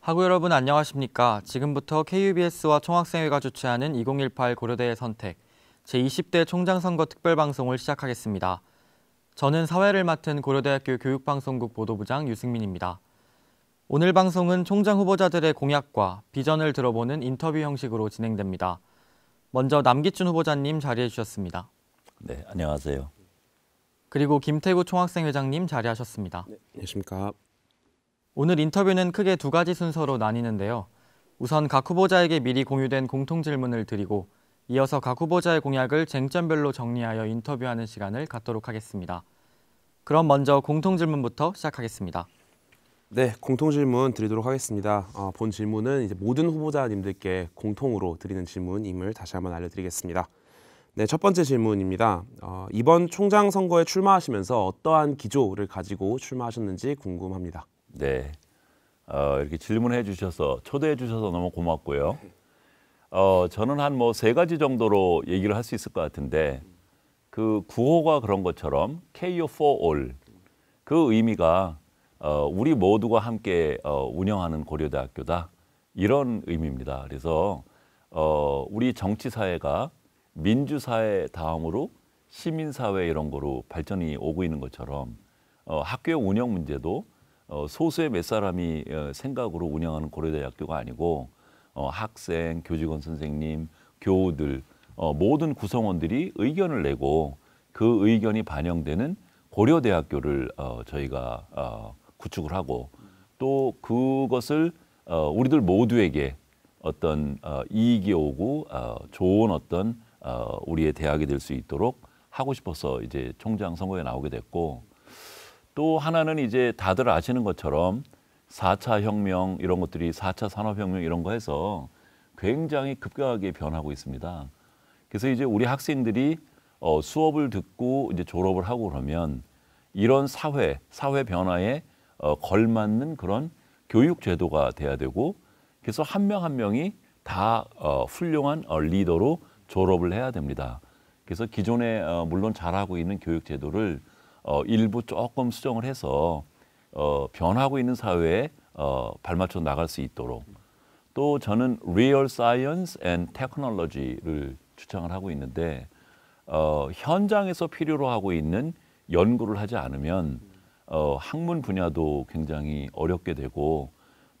학우 여러분 안녕하십니까? 지금부터 KUBS와 총학생회가 주최하는 2018 고려대의 선택 제20대 총장선거 특별방송을 시작하겠습니다. 저는 사회를 맡은 고려대학교 교육방송국 보도부장 유승민입니다. 오늘 방송은 총장 후보자들의 공약과 비전을 들어보는 인터뷰 형식으로 진행됩니다. 먼저 남기춘 후보자님 자리해 주셨습니다. 네, 안녕하세요. 그리고 김태구 총학생회장님 자리하셨습니다. 네, 안녕하십니까. 오늘 인터뷰는 크게 두 가지 순서로 나뉘는데요. 우선 각 후보자에게 미리 공유된 공통 질문을 드리고 이어서 각 후보자의 공약을 쟁점별로 정리하여 인터뷰하는 시간을 갖도록 하겠습니다. 그럼 먼저 공통 질문부터 시작하겠습니다. 네, 공통 질문 드리도록 하겠습니다. 본 질문은 이제 모든 후보자님들께 공통으로 드리는 질문임을 다시 한번 알려드리겠습니다. 네, 첫 번째 질문입니다. 이번 총장 선거에 출마하시면서 어떠한 기조를 가지고 출마하셨는지 궁금합니다. 네, 이렇게 질문해 주셔서 초대해 주셔서 너무 고맙고요. 저는 한 세 가지 정도로 얘기를 할 수 있을 것 같은데 그 구호가 그런 것처럼 KU for all 그 의미가 우리 모두가 함께 운영하는 고려대학교다 이런 의미입니다. 그래서 우리 정치사회가 민주사회 다음으로 시민사회 이런 거로 발전이 오고 있는 것처럼 학교 운영 문제도 소수의 몇 사람이 생각으로 운영하는 고려대학교가 아니고 학생, 교직원 선생님, 교우들 모든 구성원들이 의견을 내고 그 의견이 반영되는 고려대학교를 저희가 구축을 하고 또 그것을 우리들 모두에게 어떤 이익이 오고 좋은 어떤 우리의 대학이 될 수 있도록 하고 싶어서 이제 총장 선거에 나오게 됐고 또 하나는 이제 다들 아시는 것처럼 4차 혁명 이런 것들이 4차 산업혁명 이런 거 해서 굉장히 급격하게 변하고 있습니다. 그래서 이제 우리 학생들이 수업을 듣고 이제 졸업을 하고 그러면 이런 사회 변화에 걸맞는 그런 교육 제도가 돼야 되고 그래서 한 명 한 명이 다 훌륭한 리더로 졸업을 해야 됩니다. 그래서 기존에 물론 잘하고 있는 교육 제도를 일부 조금 수정을 해서 변하고 있는 사회에 발맞춰 나갈 수 있도록 또 저는 Real Science and Technology를 주창을 하고 있는데 현장에서 필요로 하고 있는 연구를 하지 않으면 학문 분야도 굉장히 어렵게 되고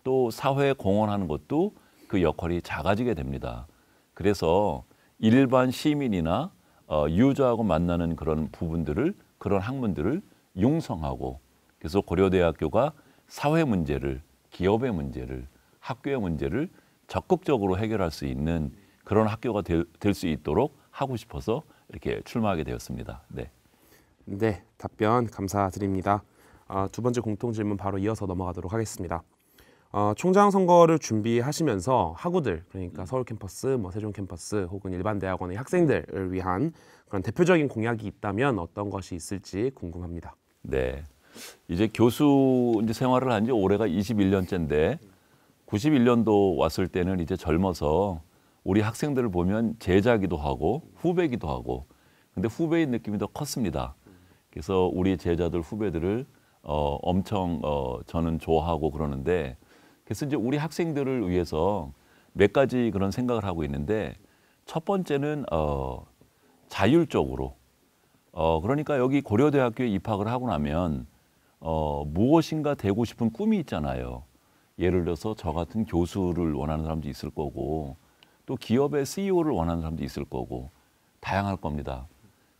또 사회에 공헌하는 것도 그 역할이 작아지게 됩니다. 그래서 일반 시민이나 유저하고 만나는 그런 부분들을 그런 학문들을 융성하고 그래서 고려대학교가 사회 문제를, 기업의 문제를, 학교의 문제를 적극적으로 해결할 수 있는 그런 학교가 될 수 있도록 하고 싶어서 이렇게 출마하게 되었습니다. 네. 네, 답변 감사드립니다. 두 번째 공통 질문 바로 이어서 넘어가도록 하겠습니다. 총장 선거를 준비하시면서 학우들, 그러니까 서울 캠퍼스, 세종 캠퍼스 혹은 일반 대학원의 학생들을 위한 그런 대표적인 공약이 있다면 어떤 것이 있을지 궁금합니다. 네, 이제 교수 이제 생활을 한 지 올해가 21년째인데 91년도 왔을 때는 이제 젊어서 우리 학생들을 보면 제자기도 하고 후배기도 하고 근데 후배의 느낌이 더 컸습니다. 그래서 우리 제자들 후배들을 엄청 저는 좋아하고 그러는데 그래서 이제 우리 학생들을 위해서 몇 가지 그런 생각을 하고 있는데 첫 번째는 자율적으로 그러니까 여기 고려대학교에 입학을 하고 나면 무엇인가 되고 싶은 꿈이 있잖아요. 예를 들어서 저 같은 교수를 원하는 사람도 있을 거고 또 기업의 CEO를 원하는 사람도 있을 거고 다양할 겁니다.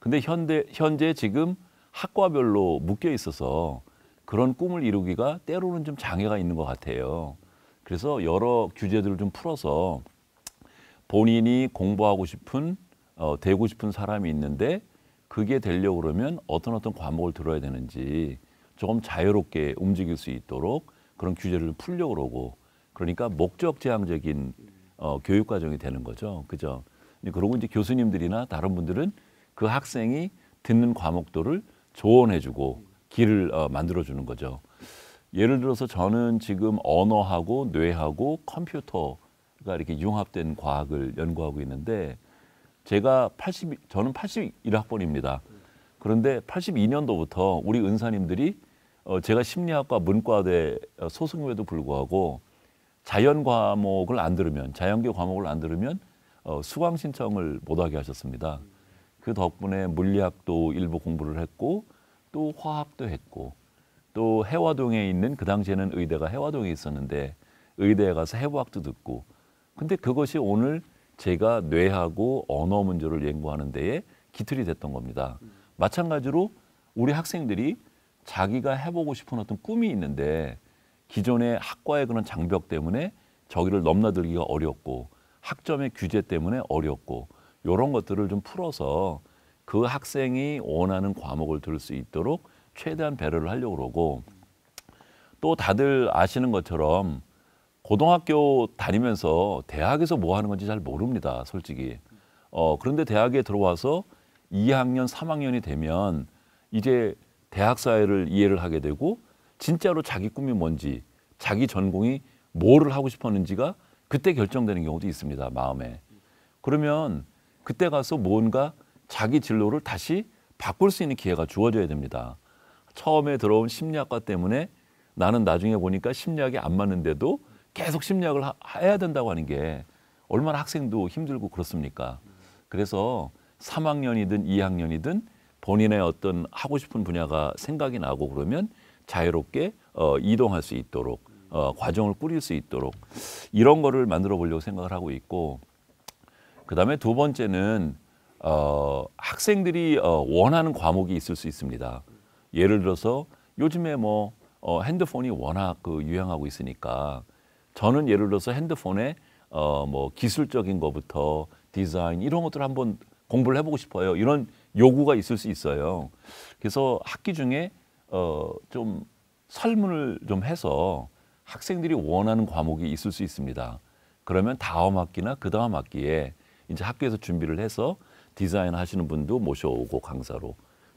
근데 현재 지금 학과별로 묶여 있어서 그런 꿈을 이루기가 때로는 좀 장애가 있는 것 같아요. 그래서 여러 규제들을 좀 풀어서 본인이 공부하고 싶은 되고 싶은 사람이 있는데 그게 되려고 그러면 어떤 과목을 들어야 되는지 조금 자유롭게 움직일 수 있도록 그런 규제를 풀려고 그러고 그러니까 목적지향적인 교육 과정이 되는 거죠. 그죠? 그러고 이제 교수님들이나 다른 분들은 그 학생이 듣는 과목들을 조언해주고 길을 만들어주는 거죠. 예를 들어서 저는 지금 언어하고 뇌하고 컴퓨터가 이렇게 융합된 과학을 연구하고 있는데 저는 81학번입니다. 그런데 82년도부터 우리 은사님들이 제가 심리학과 문과대 소속임에도 불구하고 자연 과목을 안 들으면 자연계 과목을 안 들으면 수강 신청을 못하게 하셨습니다. 그 덕분에 물리학도 일부 공부를 했고 또 화학도 했고 또 해화동에 있는 그 당시에는 의대가 해화동에 있었는데 의대에 가서 해부학도 듣고 근데 그것이 오늘 제가 뇌하고 언어 문제를 연구하는 데에 기틀이 됐던 겁니다. 마찬가지로 우리 학생들이 자기가 해보고 싶은 어떤 꿈이 있는데 기존의 학과의 그런 장벽 때문에 저기를 넘나들기가 어렵고 학점의 규제 때문에 어렵고 이런 것들을 좀 풀어서 그 학생이 원하는 과목을 들을 수 있도록 최대한 배려를 하려고 그러고 또 다들 아시는 것처럼 고등학교 다니면서 대학에서 뭐 하는 건지 잘 모릅니다, 솔직히. 그런데 대학에 들어와서 2학년, 3학년이 되면 이제 대학 사회를 이해를 하게 되고 진짜로 자기 꿈이 뭔지, 자기 전공이 뭐를 하고 싶었는지가 그때 결정되는 경우도 있습니다, 마음에. 그러면 그때 가서 뭔가 자기 진로를 다시 바꿀 수 있는 기회가 주어져야 됩니다. 처음에 들어온 심리학과 때문에 나는 나중에 보니까 심리학이 안 맞는데도 계속 심리학을 해야 된다고 하는 게 얼마나 학생도 힘들고 그렇습니까? 그래서 3학년이든 2학년이든 본인의 어떤 하고 싶은 분야가 생각이 나고 그러면 자유롭게 이동할 수 있도록 과정을 꾸릴 수 있도록 이런 거를 만들어 보려고 생각을 하고 있고 그다음에 두 번째는 학생들이 원하는 과목이 있을 수 있습니다. 예를 들어서 요즘에 뭐 핸드폰이 워낙 유행하고 있으니까 저는 예를 들어서 핸드폰에 뭐 기술적인 것부터 디자인 이런 것들을 한번 공부를 해보고 싶어요. 이런 요구가 있을 수 있어요. 그래서 학기 중에 좀 설문을 좀 해서 학생들이 원하는 과목이 있을 수 있습니다. 그러면 다음 학기나 그 다음 학기에 이제 학교에서 준비를 해서 디자인 하시는 분도 모셔오고 강사로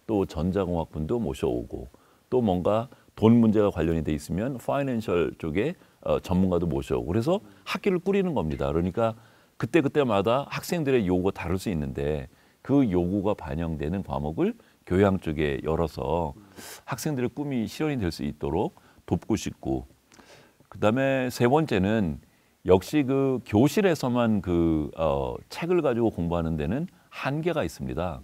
또 전자공학 분도 모셔오고 또 뭔가 돈 문제가 관련이 돼 있으면 파이낸셜 쪽에 전문가도 모셔오고 그래서 학기를 꾸리는 겁니다. 그러니까 그때그때마다 학생들의 요구가 다를 수 있는데 그 요구가 반영되는 과목을 교양 쪽에 열어서 학생들의 꿈이 실현이 될 수 있도록 돕고 싶고 그다음에 세 번째는 역시 그 교실에서만 책을 가지고 공부하는 데는 한계가 있습니다.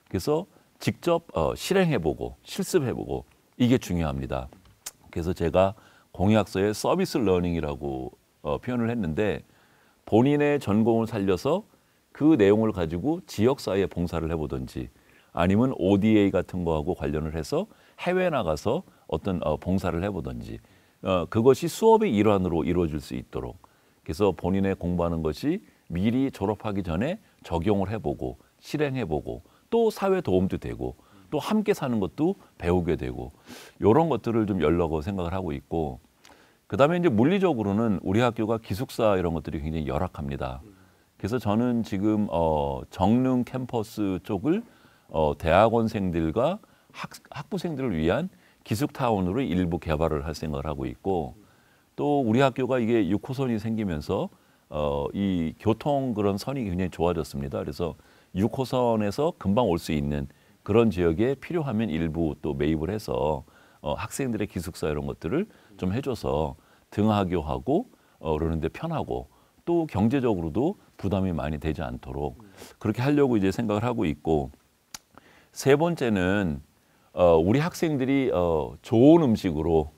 그래서 직접 실행해보고 실습해보고 이게 중요합니다. 그래서 제가 공약서에 서비스 러닝이라고 표현을 했는데 본인의 전공을 살려서 그 내용을 가지고 지역사회에 봉사를 해보든지 아니면 ODA 같은 거하고 관련을 해서 해외 나가서 어떤 봉사를 해보든지 그것이 수업의 일환으로 이루어질 수 있도록 그래서 본인의 공부하는 것이 미리 졸업하기 전에 적용을 해보고 실행해보고 또 사회 도움도 되고 또 함께 사는 것도 배우게 되고 이런 것들을 좀 열려고 생각을 하고 있고 그다음에 이제 물리적으로는 우리 학교가 기숙사 이런 것들이 굉장히 열악합니다. 그래서 저는 지금 정릉 캠퍼스 쪽을 대학원생들과 학부생들을 위한 기숙타운으로 일부 개발을 할 생각을 하고 있고 또 우리 학교가 이게 6호선이 생기면서 이 교통 그런 선이 굉장히 좋아졌습니다. 그래서 6호선에서 금방 올 수 있는 그런 지역에 필요하면 일부 또 매입을 해서 학생들의 기숙사 이런 것들을 좀 해줘서 등하교하고 그러는데 편하고 또 경제적으로도 부담이 많이 되지 않도록 그렇게 하려고 이제 생각을 하고 있고 세 번째는 우리 학생들이 좋은 음식으로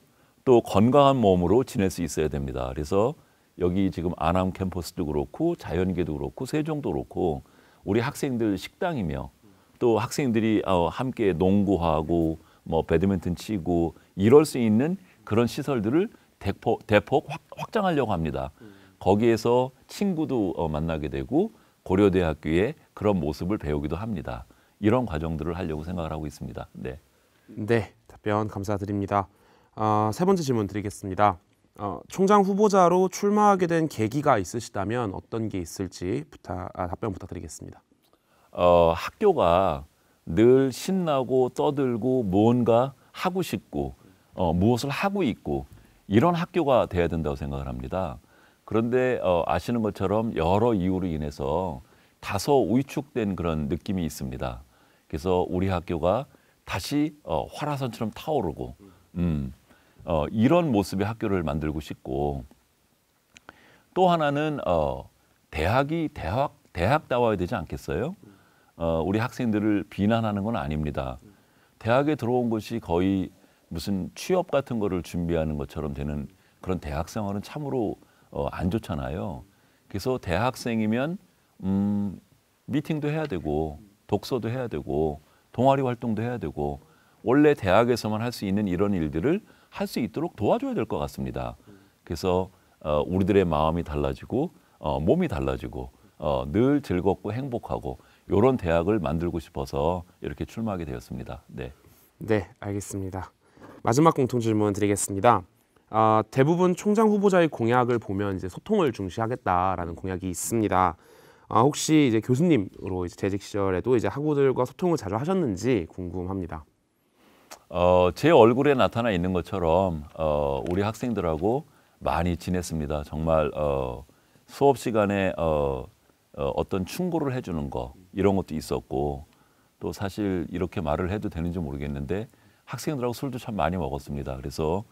또 건강한 몸으로 지낼 수 있어야 됩니다. 그래서 여기 지금 안암 캠퍼스도 그렇고 자연계도 그렇고 세종도 그렇고 우리 학생들 식당이며 또 학생들이 함께 농구하고 뭐 배드민턴 치고 이럴 수 있는 그런 시설들을 대폭 확장하려고 합니다. 거기에서 친구도 만나게 되고 고려대학교의 그런 모습을 배우기도 합니다. 이런 과정들을 하려고 생각을 하고 있습니다. 네. 네, 답변 감사드립니다. 세 번째 질문 드리겠습니다. 총장 후보자로 출마하게 된 계기가 있으시다면 어떤 게 있을지 답변 부탁드리겠습니다. 학교가 늘 신나고 떠들고 뭔가 하고 싶고 무엇을 하고 있고 이런 학교가 돼야 된다고 생각을 합니다. 그런데 아시는 것처럼 여러 이유로 인해서 다소 위축된 그런 느낌이 있습니다. 그래서 우리 학교가 다시 활화산처럼 타오르고 이런 모습의 학교를 만들고 싶고 또 하나는 대학이 대학다워야 되지 않겠어요? 우리 학생들을 비난하는 건 아닙니다. 대학에 들어온 것이 거의 무슨 취업 같은 거를 준비하는 것처럼 되는 그런 대학 생활은 참으로 안 좋잖아요. 그래서 대학생이면 미팅도 해야 되고 독서도 해야 되고 동아리 활동도 해야 되고 원래 대학에서만 할 수 있는 이런 일들을 할 수 있도록 도와줘야 될 것 같습니다. 그래서 우리들의 마음이 달라지고 몸이 달라지고 늘 즐겁고 행복하고 이런 대학을 만들고 싶어서 이렇게 출마하게 되었습니다. 네. 네, 알겠습니다. 마지막 공통 질문 드리겠습니다. 대부분 총장 후보자의 공약을 보면 이제 소통을 중시하겠다라는 공약이 있습니다. 혹시 이제 교수님으로 이제 재직 시절에도 이제 학우들과 소통을 자주 하셨는지 궁금합니다. 제 얼굴에 나타나 있는 것처럼 우리 학생들하고 많이 지냈습니다. 정말 수업 시간에 어떤 충고를 해주는 거 이런 것도 있었고 또 사실 이렇게 말을 해도 되는지 모르겠는데 학생들하고 술도 참 많이 먹었습니다. 그래서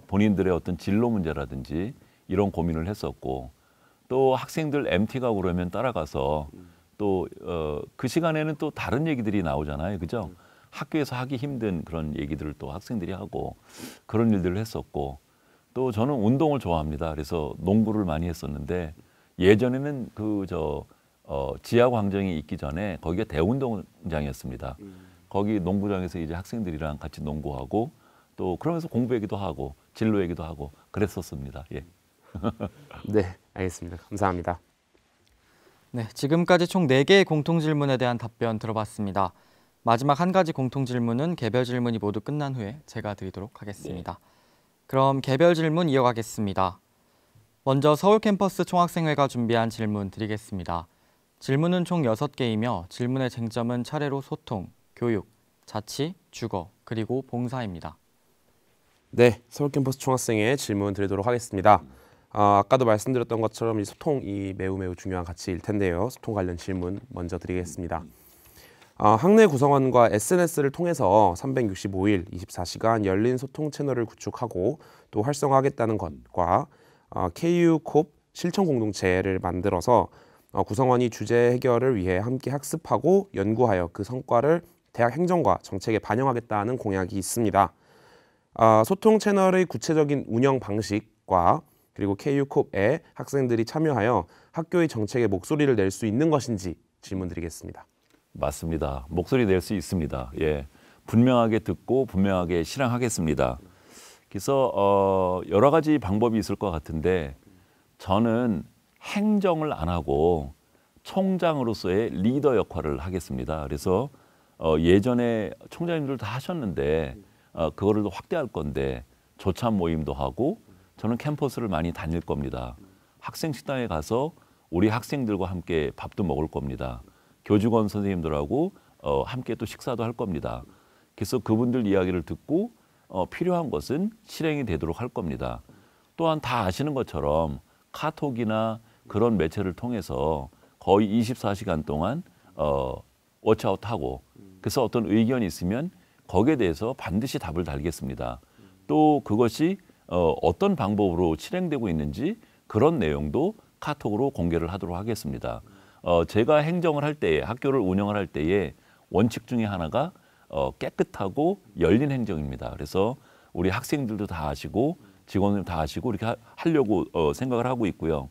본인들의 어떤 진로 문제라든지 이런 고민을 했었고 또 학생들 MT 가고 그러면 따라가서 또 그 시간에는 또 다른 얘기들이 나오잖아요. 그죠? 학교에서 하기 힘든 그런 얘기들을 또 학생들이 하고 그런 일들을 했었고 또 저는 운동을 좋아합니다. 그래서 농구를 많이 했었는데 예전에는 지하 광장이 있기 전에 거기가 대운동장이었습니다. 거기 농구장에서 이제 학생들이랑 같이 농구하고 또 그러면서 공부 얘기도 하고 진로 얘기도 하고 그랬었습니다. 예. 네, 알겠습니다. 감사합니다. 네, 지금까지 총 4개의 공통 질문에 대한 답변 들어봤습니다. 마지막 한 가지 공통 질문은 개별 질문이 모두 끝난 후에 제가 드리도록 하겠습니다. 그럼 개별 질문 이어가겠습니다. 먼저 서울 캠퍼스 총학생회가 준비한 질문 드리겠습니다. 질문은 총 6개이며 질문의 쟁점은 차례로 소통, 교육, 자치, 주거, 그리고 봉사입니다. 네, 서울 캠퍼스 총학생회 질문 드리도록 하겠습니다. 아까도 말씀드렸던 것처럼 이 소통이 매우 중요한 가치일 텐데요. 소통 관련 질문 먼저 드리겠습니다. 학내 구성원과 SNS를 통해서 365일 24시간 열린 소통 채널을 구축하고 또 활성화하겠다는 것과 KU콥 실천 공동체를 만들어서 구성원이 주제 해결을 위해 함께 학습하고 연구하여 그 성과를 대학 행정과 정책에 반영하겠다는 공약이 있습니다. 소통 채널의 구체적인 운영 방식과 그리고 KU콥에 학생들이 참여하여 학교의 정책에 목소리를 낼 수 있는 것인지 질문 드리겠습니다. 맞습니다. 목소리 낼 수 있습니다. 예, 분명하게 듣고 분명하게 실행하겠습니다. 그래서 여러 가지 방법이 있을 것 같은데 저는 행정을 안 하고 총장으로서의 리더 역할을 하겠습니다. 그래서 예전에 총장님들 다 하셨는데 그거를 더 확대할 건데 조참 모임도 하고 저는 캠퍼스를 많이 다닐 겁니다. 학생 식당에 가서 우리 학생들과 함께 밥도 먹을 겁니다. 교직원 선생님들하고 함께 또 식사도 할 겁니다. 그래서 그분들 이야기를 듣고 필요한 것은 실행이 되도록 할 겁니다. 또한 다 아시는 것처럼 카톡이나 그런 매체를 통해서 거의 24시간 동안 워치아웃하고 그래서 어떤 의견이 있으면 거기에 대해서 반드시 답을 달겠습니다. 또 그것이 어떤 방법으로 실행되고 있는지 그런 내용도 카톡으로 공개를 하도록 하겠습니다. 제가 행정을 할 때에 학교를 운영을 할 때에 원칙 중에 하나가 깨끗하고 열린 행정입니다. 그래서 우리 학생들도 다 아시고 직원들 다 아시고 이렇게 하려고 생각을 하고 있고요.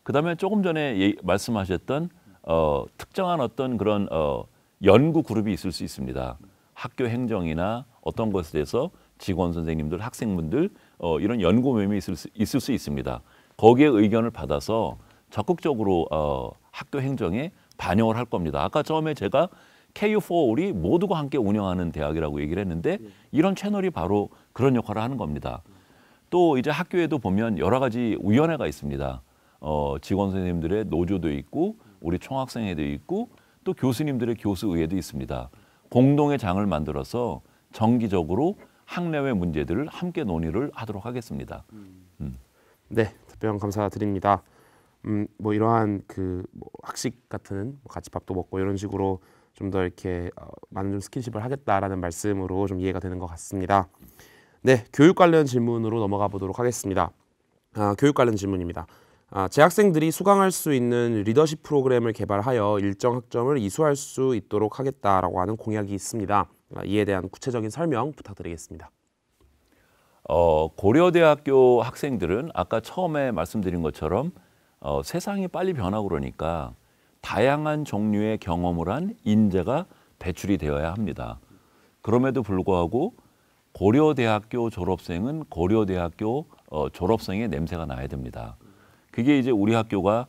그다음에 조금 전에 말씀하셨던 특정한 어떤 그런 연구 그룹이 있을 수 있습니다. 학교 행정이나 어떤 것에 대해서 직원 선생님들, 학생분들 이런 연구 모임이 있을 수 있습니다. 거기에 의견을 받아서 적극적으로 학교 행정에 반영을 할 겁니다. 아까 처음에 제가 KU4올이 모두가 함께 운영하는 대학이라고 얘기를 했는데 이런 채널이 바로 그런 역할을 하는 겁니다. 또 이제 학교에도 보면 여러 가지 위원회가 있습니다. 직원 선생님들의 노조도 있고 우리 총학생회도 있고 또 교수님들의 교수의회도 있습니다. 공동의 장을 만들어서 정기적으로 학내외 문제들을 함께 논의를 하도록 하겠습니다. 네, 답변 감사드립니다. 뭐 이러한 학식 같은 같이 밥도 먹고 이런 식으로 좀 더 이렇게 많은 좀 스킨십을 하겠다라는 말씀으로 좀 이해가 되는 것 같습니다. 네, 교육 관련 질문으로 넘어가 보도록 하겠습니다. 교육 관련 질문입니다. 재학생들이 수강할 수 있는 리더십 프로그램을 개발하여 일정 학점을 이수할 수 있도록 하겠다라고 하는 공약이 있습니다. 이에 대한 구체적인 설명 부탁드리겠습니다. 고려대학교 학생들은 아까 처음에 말씀드린 것처럼 세상이 빨리 변하고 그러니까 다양한 종류의 경험을 한 인재가 배출이 되어야 합니다. 그럼에도 불구하고 고려대학교 졸업생은 고려대학교 졸업생의 냄새가 나야 됩니다. 그게 이제 우리 학교가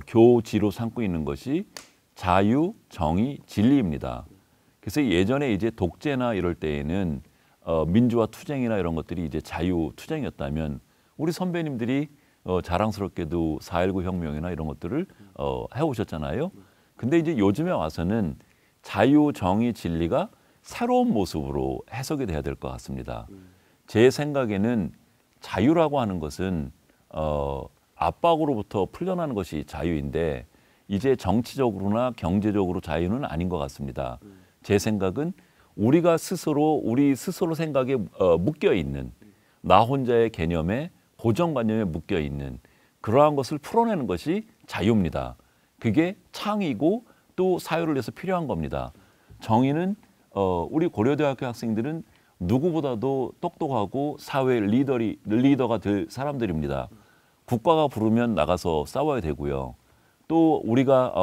교지로 삼고 있는 것이 자유, 정의, 진리입니다. 그래서 예전에 이제 독재나 이럴 때에는 민주화 투쟁이나 이런 것들이 이제 자유 투쟁이었다면 우리 선배님들이 자랑스럽게도 4.19 혁명이나 이런 것들을 해오셨잖아요. 근데 이제 요즘에 와서는 자유, 정의, 진리가 새로운 모습으로 해석이 돼야 될 것 같습니다. 제 생각에는 자유라고 하는 것은 압박으로부터 풀려나는 것이 자유인데 이제 정치적으로나 경제적으로 자유는 아닌 것 같습니다. 제 생각은 우리 스스로 생각에 묶여 있는 나 혼자의 개념에 고정관념에 묶여 있는 그러한 것을 풀어내는 것이 자유입니다. 그게 창의고 또 사회를 위해서 필요한 겁니다. 정의는 우리 고려대학교 학생들은 누구보다도 똑똑하고 사회 리더가 될 사람들입니다. 국가가 부르면 나가서 싸워야 되고요. 또 우리가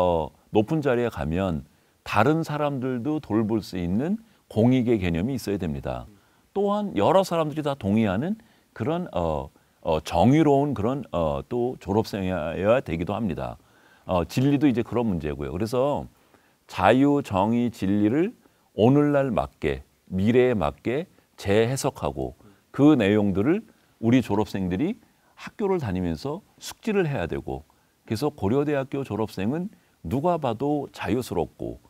높은 자리에 가면 다른 사람들도 돌볼 수 있는 공익의 개념이 있어야 됩니다. 또한 여러 사람들이 다 동의하는 그런 정의로운 그런 또 졸업생이어야 되기도 합니다. 진리도 이제 그런 문제고요. 그래서 자유, 정의, 진리를 오늘날 맞게 미래에 맞게 재해석하고 그 내용들을 우리 졸업생들이 학교를 다니면서 숙지를 해야 되고 그래서 고려대학교 졸업생은 누가 봐도 자유스럽고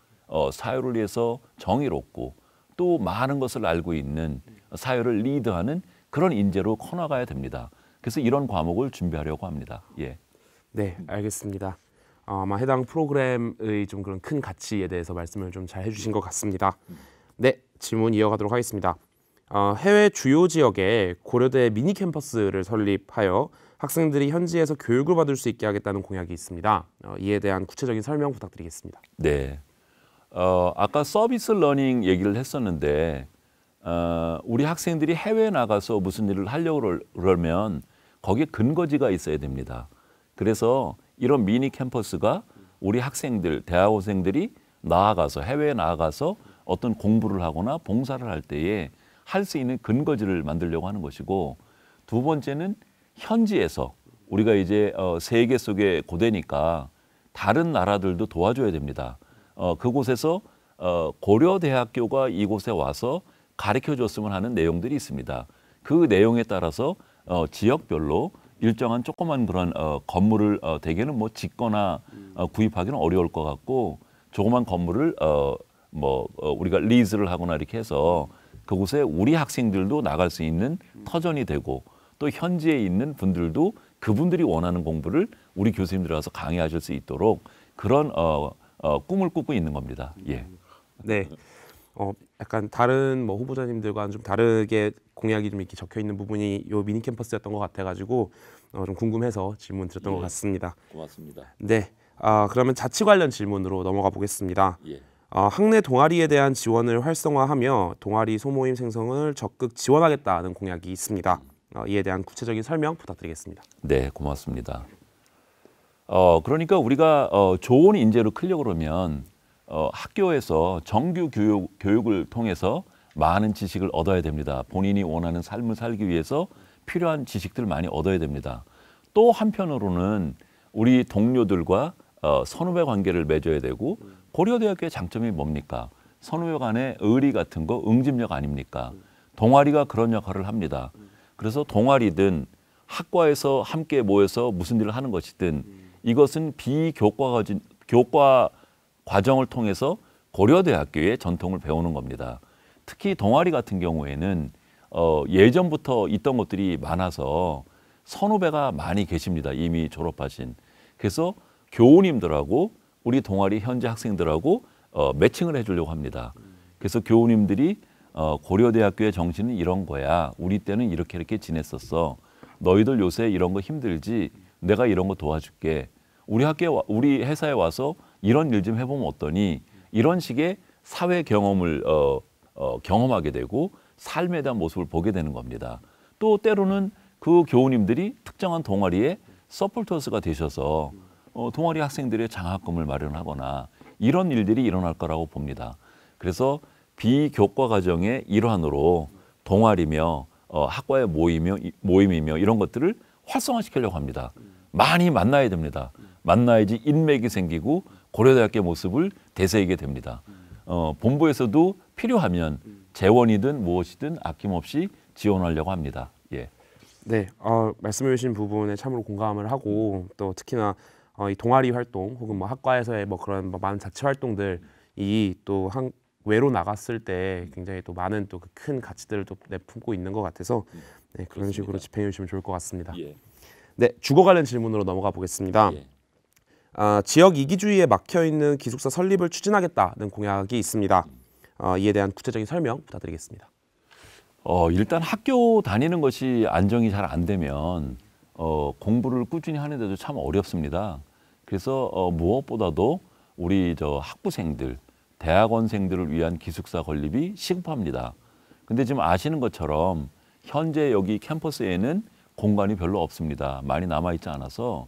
사회를 위해서 정의롭고 또 많은 것을 알고 있는 사회를 리드하는 그런 인재로 커나가야 됩니다. 그래서 이런 과목을 준비하려고 합니다. 예. 네, 알겠습니다. 아마 해당 프로그램의 좀 그런 큰 가치에 대해서 말씀을 좀 잘 해주신 것 같습니다. 네, 질문 이어가도록 하겠습니다. 해외 주요 지역에 고려대 미니 캠퍼스를 설립하여 학생들이 현지에서 교육을 받을 수 있게 하겠다는 공약이 있습니다. 이에 대한 구체적인 설명 부탁드리겠습니다. 네, 아까 서비스 러닝 얘기를 했었는데 우리 학생들이 해외에 나가서 무슨 일을 하려고 그러면 거기에 근거지가 있어야 됩니다. 그래서 이런 미니 캠퍼스가 우리 학생들, 대학원생들이 해외에 나아가서 어떤 공부를 하거나 봉사를 할 때에 할 수 있는 근거지를 만들려고 하는 것이고 두 번째는 현지에서 우리가 이제 세계 속의 고대니까 다른 나라들도 도와줘야 됩니다. 그곳에서 고려대학교가 이곳에 와서 가르쳐줬으면 하는 내용들이 있습니다. 그 내용에 따라서 지역별로 일정한 조그만 그런 건물을 대개는 뭐 짓거나 구입하기는 어려울 것 같고 조그만 건물을 우리가 리즈를 하거나 이렇게 해서 그곳에 우리 학생들도 나갈 수 있는 터전이 되고 또 현지에 있는 분들도 그분들이 원하는 공부를 우리 교수님들 와서 강의하실 수 있도록 그런 꿈을 꾸고 있는 겁니다. 예. 네, 약간 다른 후보자님들과는 좀 다르게 공약이 좀 이렇게 적혀 있는 부분이 요 미니 캠퍼스였던 것 같아가지고 좀 궁금해서 질문 드렸던 것 같습니다. 고맙습니다. 네, 그러면 자치 관련 질문으로 넘어가 보겠습니다. 예. 학내 동아리에 대한 지원을 활성화하며 동아리 소모임 생성을 적극 지원하겠다는 공약이 있습니다. 이에 대한 구체적인 설명 부탁드리겠습니다. 네, 고맙습니다. 그러니까 우리가 좋은 인재로 크려고 그러면 학교에서 정규 교육을 통해서 많은 지식을 얻어야 됩니다. 본인이 원하는 삶을 살기 위해서 필요한 지식들 많이 얻어야 됩니다. 또 한편으로는 우리 동료들과 선후배 관계를 맺어야 되고 고려대학교의 장점이 뭡니까? 선후배 간의 의리 같은 거 응집력 아닙니까? 동아리가 그런 역할을 합니다. 그래서 동아리든 학과에서 함께 모여서 무슨 일을 하는 것이든 이것은 교과 과정을 통해서 고려대학교의 전통을 배우는 겁니다. 특히 동아리 같은 경우에는 예전부터 있던 것들이 많아서 선후배가 많이 계십니다. 이미 졸업하신. 그래서 교우님들하고 우리 동아리 현재 학생들하고 매칭을 해주려고 합니다. 그래서 교우님들이 고려대학교의 정신은 이런 거야. 우리 때는 이렇게 지냈었어. 너희들 요새 이런 거 힘들지. 내가 이런 거 도와줄게. 우리 회사에 와서 이런 일 좀 해보면 어떠니? 이런 식의 사회 경험을 경험하게 되고 삶에 대한 모습을 보게 되는 겁니다. 또 때로는 그 교우님들이 특정한 동아리에 서포터스가 되셔서 동아리 학생들의 장학금을 마련하거나 이런 일들이 일어날 거라고 봅니다. 그래서 비교과 과정의 일환으로 동아리며 학과의 모임이며 이런 것들을 활성화시키려고 합니다. 많이 만나야 됩니다. 만나야지 인맥이 생기고 고려대학교의 모습을 되새기게 됩니다. 본부에서도 필요하면 재원이든 무엇이든 아낌없이 지원하려고 합니다. 예. 네, 말씀해 주신 부분에 참으로 공감을 하고 또 특히나 이 동아리 활동 혹은 뭐 학과에서의 뭐 그런 뭐 많은 자체 활동들이 또 외로 나갔을 때 굉장히 또 많은 또 큰 가치들을 또 내품고 있는 것 같아서 네, 그런 그렇습니다. 식으로 집행해 주시면 좋을 것 같습니다. 예. 네, 주거 관련 질문으로 넘어가 보겠습니다. 예. 지역 이기주의에 막혀 있는 기숙사 설립을 추진하겠다는 공약이 있습니다. 이에 대한 구체적인 설명 부탁드리겠습니다. 일단 학교 다니는 것이 안정이 잘 안 되면 공부를 꾸준히 하는데도 참 어렵습니다. 그래서 무엇보다도 우리 학부생들, 대학원생들을 위한 기숙사 건립이 시급합니다. 근데 지금 아시는 것처럼 현재 여기 캠퍼스에는 공간이 별로 없습니다. 많이 남아있지 않아서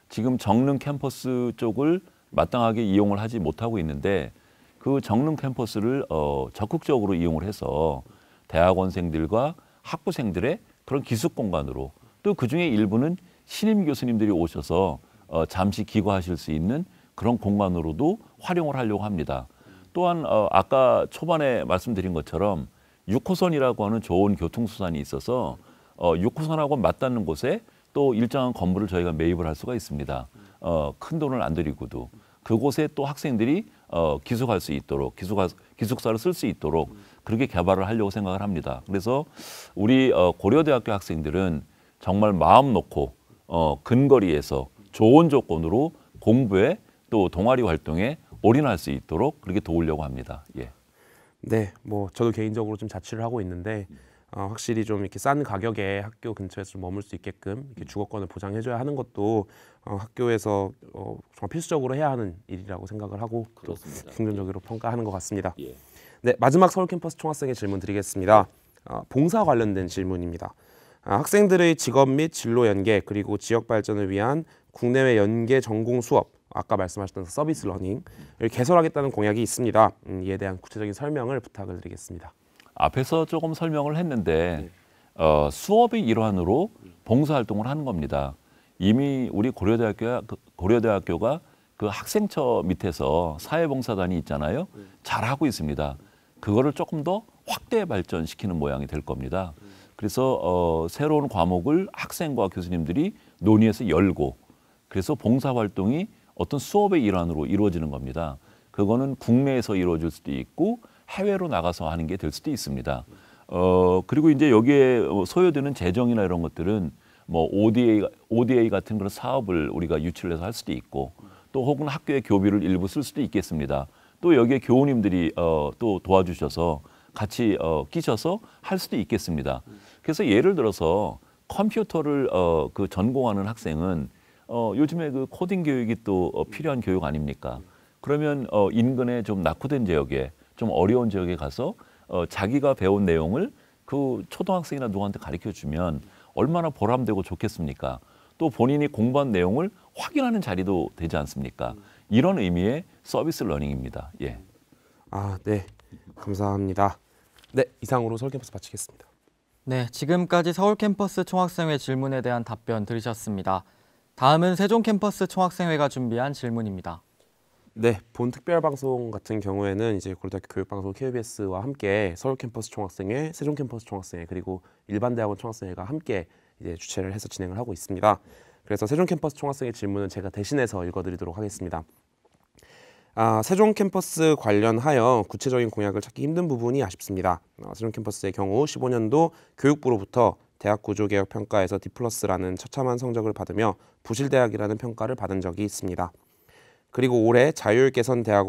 지금 정릉 캠퍼스 쪽을 마땅하게 이용을 하지 못하고 있는데 그 정릉 캠퍼스를 적극적으로 이용을 해서 대학원생들과 학부생들의 그런 기숙 공간으로 또 그중에 일부는 신임 교수님들이 오셔서 잠시 기거하실 수 있는 그런 공간으로도 활용을 하려고 합니다. 또한 아까 초반에 말씀드린 것처럼 6호선이라고 하는 좋은 교통수단이 있어서 6호선하고 맞닿는 곳에 또 일정한 건물을 저희가 매입을 할 수가 있습니다. 큰 돈을 안 들이고도 그곳에 또 학생들이 기숙할 수 있도록 기숙사를 쓸 수 있도록 그렇게 개발을 하려고 생각을 합니다. 그래서 우리 고려대학교 학생들은 정말 마음 놓고 근거리에서 좋은 조건으로 공부에 또 동아리 활동에 올인할 수 있도록 그렇게 도우려고 합니다. 예. 네, 뭐 저도 개인적으로 좀 자취를 하고 있는데 확실히 좀 이렇게 싼 가격에 학교 근처에서 좀 머물 수 있게끔 이렇게 주거권을 보장해줘야 하는 것도 학교에서 정말 필수적으로 해야 하는 일이라고 생각을 하고 또 긍정적으로 평가하는 것 같습니다. 예. 네, 마지막 서울 캠퍼스 총학생의 질문 드리겠습니다. 봉사 관련된 질문입니다. 학생들의 직업 및 진로 연계 그리고 지역 발전을 위한 국내외 연계 전공 수업 아까 말씀하셨던 서비스 러닝을 개설하겠다는 공약이 있습니다. 이에 대한 구체적인 설명을 부탁을 드리겠습니다. 앞에서 조금 설명을 했는데 수업의 일환으로 봉사활동을 하는 겁니다. 이미 우리 고려대학교가 그 학생처 밑에서 사회봉사단이 있잖아요. 잘하고 있습니다. 그거를 조금 더 확대 발전시키는 모양이 될 겁니다. 그래서 새로운 과목을 학생과 교수님들이 논의해서 열고 그래서 봉사활동이 어떤 수업의 일환으로 이루어지는 겁니다. 그거는 국내에서 이루어질 수도 있고 해외로 나가서 하는 게 될 수도 있습니다. 그리고 이제 여기에 소요되는 재정이나 이런 것들은 뭐 ODA 같은 그런 사업을 우리가 유치를 해서 할 수도 있고 또 혹은 학교의 교비를 일부 쓸 수도 있겠습니다. 또 여기에 교우님들이 또 도와주셔서 같이 끼셔서 할 수도 있겠습니다. 그래서 예를 들어서 컴퓨터를 그 전공하는 학생은 요즘에 그 코딩 교육이 또 필요한 교육 아닙니까? 그러면 인근의 좀 낙후된 지역에 좀 어려운 지역에 가서 자기가 배운 내용을 그 초등학생이나 누구한테 가르쳐 주면 얼마나 보람되고 좋겠습니까? 또 본인이 공부한 내용을 확인하는 자리도 되지 않습니까? 이런 의미의 서비스 러닝입니다. 예. 네, 감사합니다. 네, 이상으로 서울 캠퍼스 마치겠습니다. 네, 지금까지 서울 캠퍼스 총학생회 질문에 대한 답변 들으셨습니다. 다음은 세종 캠퍼스 총학생회가 준비한 질문입니다. 네, 본 특별 방송 같은 경우에는 이제 고려대학교 교육방송 KBS와 함께 서울 캠퍼스 총학생회, 세종 캠퍼스 총학생회 그리고 일반 대학원 총학생회가 함께 이제 주최를 해서 진행을 하고 있습니다. 그래서 세종 캠퍼스 총학생회 질문은 제가 대신해서 읽어드리도록 하겠습니다. 세종 캠퍼스 관련하여 구체적인 공약을 찾기 힘든 부분이 아쉽습니다. 세종 캠퍼스의 경우 15년도 교육부로부터 대학 구조개혁 평가에서 D+라는 처참한 성적을 받으며 부실대학이라는 평가를 받은 적이 있습니다. 그리고 올해 자율개선 대학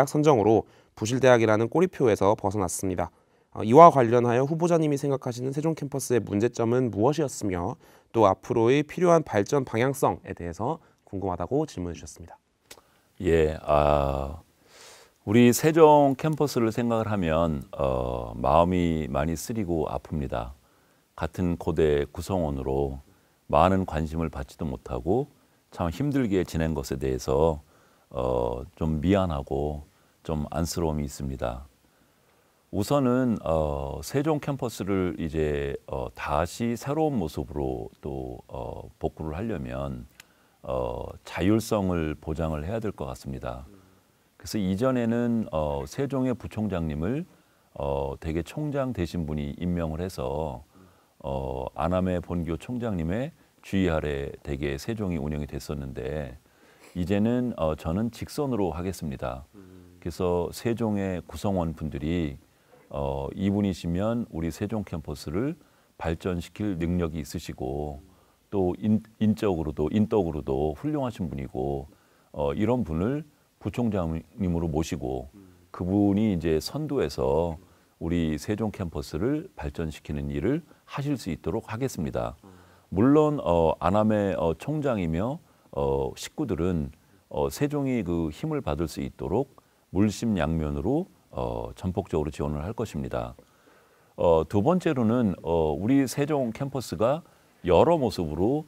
선정으로 부실대학이라는 꼬리표에서 벗어났습니다. 이와 관련하여 후보자님이 생각하시는 세종 캠퍼스의 문제점은 무엇이었으며 또 앞으로의 필요한 발전 방향성에 대해서 궁금하다고 질문해 주셨습니다. 예, 우리 세종 캠퍼스를 생각을 하면 마음이 많이 쓰리고 아픕니다. 같은 고대 구성원으로 많은 관심을 받지도 못하고 참 힘들게 지낸 것에 대해서 좀 미안하고 좀 안쓰러움이 있습니다. 우선은 세종 캠퍼스를 이제 다시 새로운 모습으로 또 복구를 하려면 자율성을 보장을 해야 될 것 같습니다. 그래서 이전에는 세종의 부총장님을 대개 총장 되신 분이 임명을 해서 안암의 본교 총장님의 주의 아래 대개 세종이 운영이 됐었는데 이제는 저는 직선으로 하겠습니다. 그래서 세종의 구성원 분들이 이분이시면 우리 세종 캠퍼스를 발전시킬 능력이 있으시고 또 인덕으로도 훌륭하신 분이고 이런 분을 부총장님으로 모시고 그분이 이제 선두해서 우리 세종 캠퍼스를 발전시키는 일을 하실 수 있도록 하겠습니다. 물론 안암의 총장이며 식구들은 세종이 그 힘을 받을 수 있도록 물심양면으로 전폭적으로 지원을 할 것입니다. 두 번째로는 우리 세종 캠퍼스가 여러 모습으로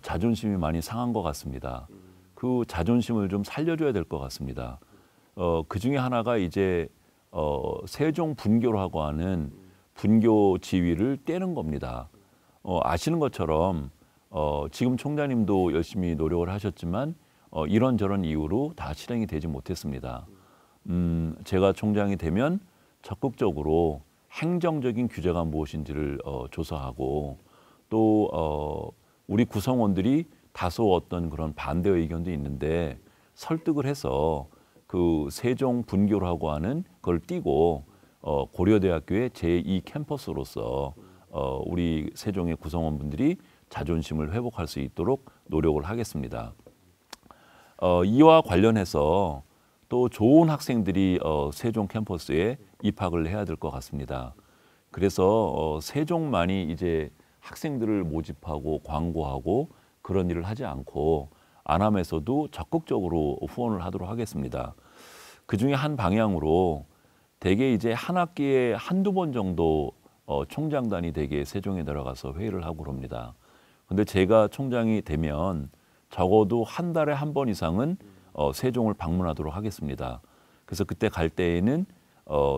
자존심이 많이 상한 것 같습니다. 그 자존심을 좀 살려줘야 될 것 같습니다. 그 중에 하나가 이제 세종 분교라고 하는 분교 지위를 떼는 겁니다. 아시는 것처럼 지금 총장님도 열심히 노력을 하셨지만 이런저런 이유로 다 실행이 되지 못했습니다. 제가 총장이 되면 적극적으로 행정적인 규제가 무엇인지를 조사하고 또 우리 구성원들이 다소 어떤 그런 반대 의견도 있는데 설득을 해서 그 세종 분교라고 하는 걸 띄고 고려대학교의 제2 캠퍼스로서 우리 세종의 구성원분들이 자존심을 회복할 수 있도록 노력을 하겠습니다. 이와 관련해서 또 좋은 학생들이 세종 캠퍼스에 입학을 해야 될 것 같습니다. 그래서 세종만이 이제 학생들을 모집하고 광고하고 그런 일을 하지 않고 안암에서도 적극적으로 후원을 하도록 하겠습니다. 그 중에 한 방향으로 대개 이제 한 학기에 한두 번 정도 총장단이 대개 세종에 들어가서 회의를 하고 그럽니다. 근데 제가 총장이 되면 적어도 한 달에 한 번 이상은 세종을 방문하도록 하겠습니다. 그래서 그때 갈 때에는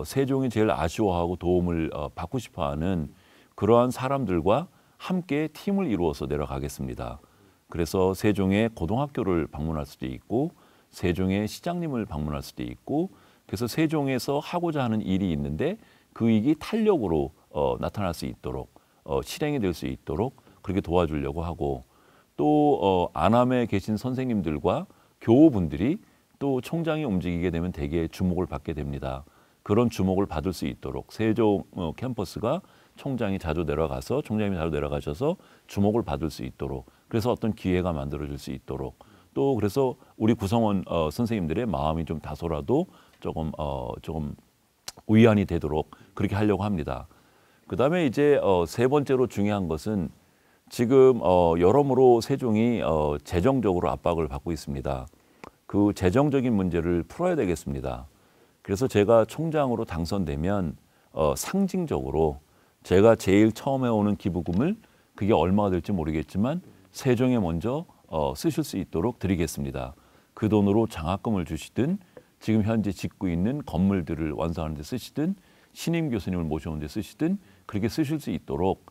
세종이 제일 아쉬워하고 도움을 받고 싶어하는 그러한 사람들과 함께 팀을 이루어서 내려가겠습니다. 그래서 세종의 고등학교를 방문할 수도 있고 세종의 시장님을 방문할 수도 있고 그래서 세종에서 하고자 하는 일이 있는데 그 일이 탄력으로 나타날 수 있도록 실행이 될 수 있도록 그렇게 도와주려고 하고 또 안암에 계신 선생님들과 교우분들이 또 총장이 움직이게 되면 대개 주목을 받게 됩니다. 그런 주목을 받을 수 있도록 세종 캠퍼스가 총장이 자주 내려가서 총장님이 자주 내려가셔서 주목을 받을 수 있도록 그래서 어떤 기회가 만들어질 수 있도록 또 그래서 우리 구성원 선생님들의 마음이 좀 다소라도 조금 위안이 되도록 그렇게 하려고 합니다. 그다음에 이제 세 번째로 중요한 것은 지금 여러모로 세종이 재정적으로 압박을 받고 있습니다. 그 재정적인 문제를 풀어야 되겠습니다. 그래서 제가 총장으로 당선되면 상징적으로 제가 제일 처음에 오는 기부금을 그게 얼마가 될지 모르겠지만 세종에 먼저 쓰실 수 있도록 드리겠습니다. 그 돈으로 장학금을 주시든 지금 현재 짓고 있는 건물들을 완성하는 데 쓰시든 신임 교수님을 모셔오는 데 쓰시든 그렇게 쓰실 수 있도록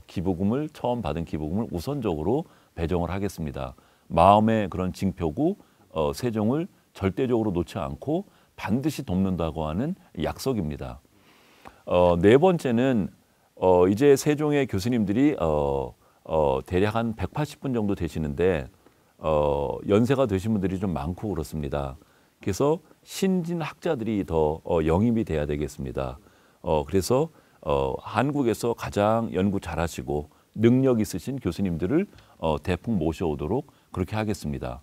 기부금을 처음 받은 기부금을 우선적으로 배정을 하겠습니다. 마음의 그런 징표고 세종을 절대적으로 놓지 않고 반드시 돕는다고 하는 약속입니다. 네 번째는 이제 세종의 교수님들이 대략 한 180분 정도 되시는데 연세가 되신 분들이 좀 많고 그렇습니다. 그래서 신진 학자들이 더 영입이 돼야 되겠습니다. 그래서 한국에서 가장 연구 잘하시고 능력 있으신 교수님들을 대폭 모셔오도록 그렇게 하겠습니다.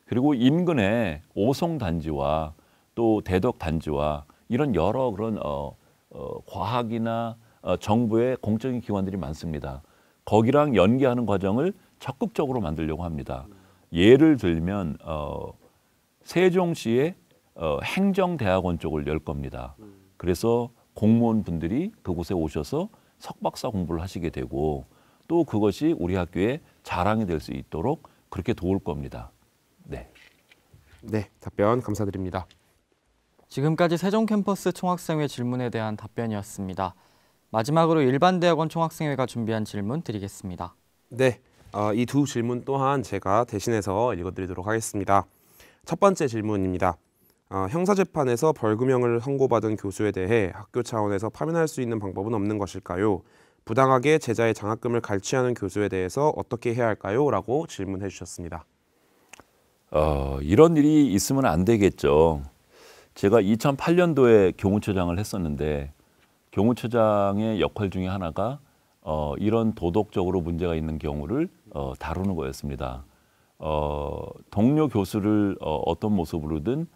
그리고 인근에 오송단지와 또 대덕단지와 이런 여러 그런 과학이나 정부의 공적인 기관들이 많습니다. 거기랑 연계하는 과정을 적극적으로 만들려고 합니다. 예를 들면 세종시에 행정대학원 쪽을 열 겁니다. 그래서 공무원분들이 그곳에 오셔서 석박사 공부를 하시게 되고 또 그것이 우리 학교의 자랑이 될 수 있도록 그렇게 도울 겁니다. 네. 네, 답변 감사드립니다. 지금까지 세종 캠퍼스 총학생회 질문에 대한 답변이었습니다. 마지막으로 일반대학원 총학생회가 준비한 질문 드리겠습니다. 네, 이 두 질문 또한 제가 대신해서 읽어드리도록 하겠습니다. 첫 번째 질문입니다. 형사재판에서 벌금형을 선고받은 교수에 대해 학교 차원에서 파면할 수 있는 방법은 없는 것일까요? 부당하게 제자의 장학금을 갈취하는 교수에 대해서 어떻게 해야 할까요? 라고 질문해 주셨습니다. 이런 일이 있으면 안 되겠죠. 제가 2008년도에 교무처장을 했었는데 교무처장의 역할 중에 하나가 이런 도덕적으로 문제가 있는 경우를 다루는 거였습니다. 동료 교수를 어떤 모습으로든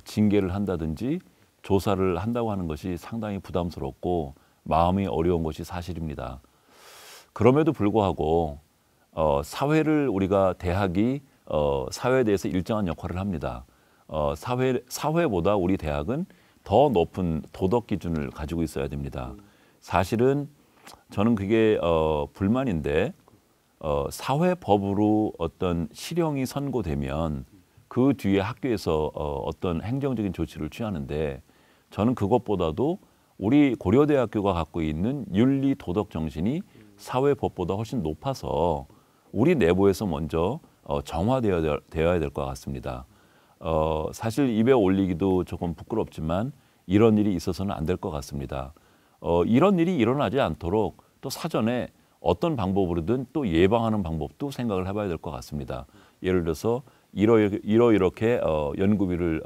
징계를 한다든지 조사를 한다고 하는 것이 상당히 부담스럽고 마음이 어려운 것이 사실입니다. 그럼에도 불구하고 사회를 우리가 대학이 사회에 대해서 일정한 역할을 합니다. 사회보다 우리 대학은 더 높은 도덕 기준을 가지고 있어야 됩니다. 사실은 저는 그게 불만인데 사회법으로 어떤 실형이 선고되면 그 뒤에 학교에서 어떤 행정적인 조치를 취하는데 저는 그것보다도 우리 고려대학교가 갖고 있는 윤리 도덕 정신이 사회법보다 훨씬 높아서 우리 내부에서 먼저 정화되어야 될 것 같습니다. 사실 입에 올리기도 조금 부끄럽지만 이런 일이 있어서는 안 될 것 같습니다. 이런 일이 일어나지 않도록 또 사전에 어떤 방법으로든 또 예방하는 방법도 생각을 해봐야 될 것 같습니다. 예를 들어서 이렇게 연구비를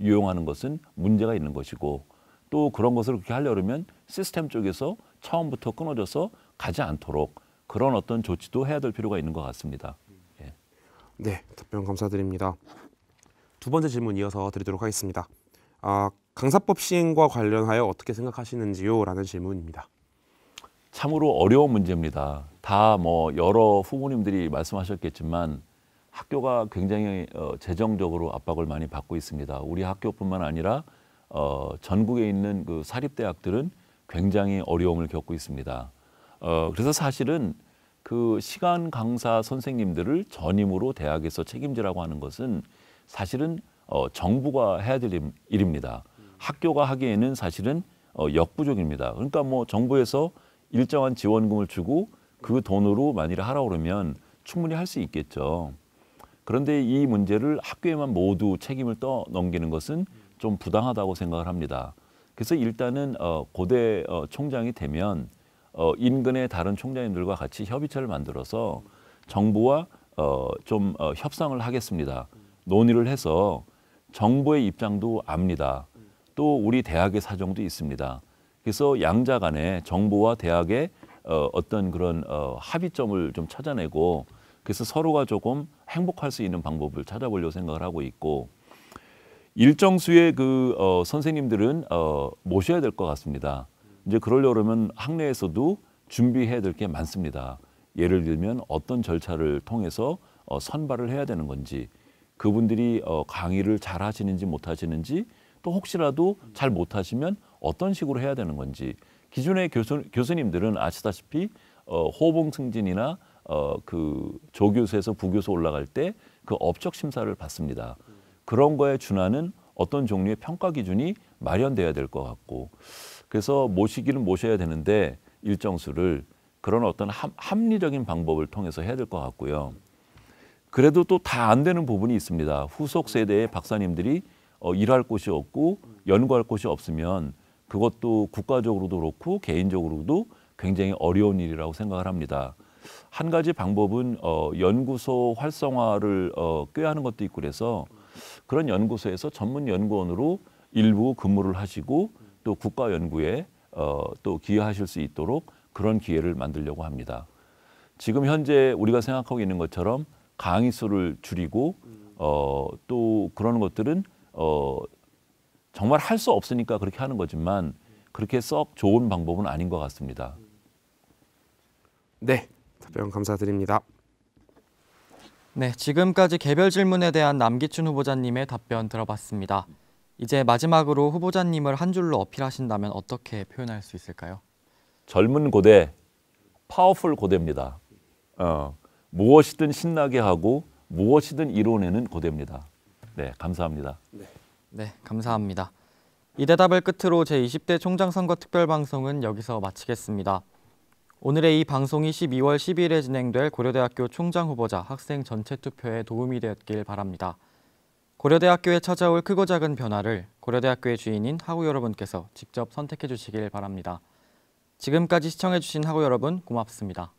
유용하는 것은 문제가 있는 것이고 또 그런 것을 그렇게 하려면 시스템 쪽에서 처음부터 끊어져서 가지 않도록 그런 어떤 조치도 해야 될 필요가 있는 것 같습니다. 예. 네, 답변 감사드립니다. 두 번째 질문 이어서 드리도록 하겠습니다. 강사법 시행과 관련하여 어떻게 생각하시는지요? 라는 질문입니다. 참으로 어려운 문제입니다. 다 여러 후보님들이 말씀하셨겠지만 학교가 굉장히 재정적으로 압박을 많이 받고 있습니다. 우리 학교뿐만 아니라 전국에 있는 그 사립대학들은 굉장히 어려움을 겪고 있습니다. 그래서 사실은 그 시간 강사 선생님들을 전임으로 대학에서 책임지라고 하는 것은 사실은 정부가 해야 될 일입니다. 학교가 하기에는 사실은 역부족입니다. 그러니까 정부에서 일정한 지원금을 주고 그 돈으로 만일 하라고 그러면 충분히 할 수 있겠죠. 그런데 이 문제를 학교에만 모두 책임을 떠넘기는 것은 좀 부당하다고 생각을 합니다. 그래서 일단은 고대 총장이 되면 인근의 다른 총장님들과 같이 협의체를 만들어서 정부와 좀 협상을 하겠습니다. 논의를 해서 정부의 입장도 압니다. 또 우리 대학의 사정도 있습니다. 그래서 양자 간에 정부와 대학의 어떤 그런 합의점을 좀 찾아내고 그래서 서로가 조금 행복할 수 있는 방법을 찾아보려고 생각을 하고 있고 일정 수의 그 선생님들은 모셔야 될 것 같습니다. 이제 그러려면 학내에서도 준비해야 될 게 많습니다. 예를 들면 어떤 절차를 통해서 선발을 해야 되는 건지 그분들이 강의를 잘 하시는지 못 하시는지 또 혹시라도 잘 못하시면 어떤 식으로 해야 되는 건지 기존의 교수님들은 아시다시피 호봉 승진이나 그 조교수에서 부교수 올라갈 때 그 업적 심사를 받습니다. 그런 거에 준하는 어떤 종류의 평가 기준이 마련돼야 될 것 같고 그래서 모시기는 모셔야 되는데 일정 수를 그런 어떤 합리적인 방법을 통해서 해야 될 것 같고요. 그래도 또 다 안 되는 부분이 있습니다. 후속 세대의 박사님들이 일할 곳이 없고 연구할 곳이 없으면 그것도 국가적으로도 그렇고 개인적으로도 굉장히 어려운 일이라고 생각을 합니다. 한 가지 방법은 연구소 활성화를 꾀하는 것도 있고 그래서 그런 연구소에서 전문 연구원으로 일부 근무를 하시고 또 국가 연구에 또 기여하실 수 있도록 그런 기회를 만들려고 합니다. 지금 현재 우리가 생각하고 있는 것처럼 강의 수를 줄이고 또 그런 것들은 정말 할 수 없으니까 그렇게 하는 거지만 그렇게 썩 좋은 방법은 아닌 것 같습니다. 네, 답변 감사드립니다. 네, 지금까지 개별 질문에 대한 남기춘 후보자님의 답변 들어봤습니다. 이제 마지막으로 후보자님을 한 줄로 어필하신다면 어떻게 표현할 수 있을까요? 젊은 고대, 파워풀 고대입니다. 무엇이든 신나게 하고 무엇이든 이뤄내는 고대입니다. 네, 감사합니다. 네, 감사합니다. 이 대답을 끝으로 제20대 총장선거 특별방송은 여기서 마치겠습니다. 오늘의 이 방송이 12월 12일에 진행될 고려대학교 총장 후보자 학생 전체 투표에 도움이 되었길 바랍니다. 고려대학교에 찾아올 크고 작은 변화를 고려대학교의 주인인 학우 여러분께서 직접 선택해 주시길 바랍니다. 지금까지 시청해 주신 학우 여러분 고맙습니다.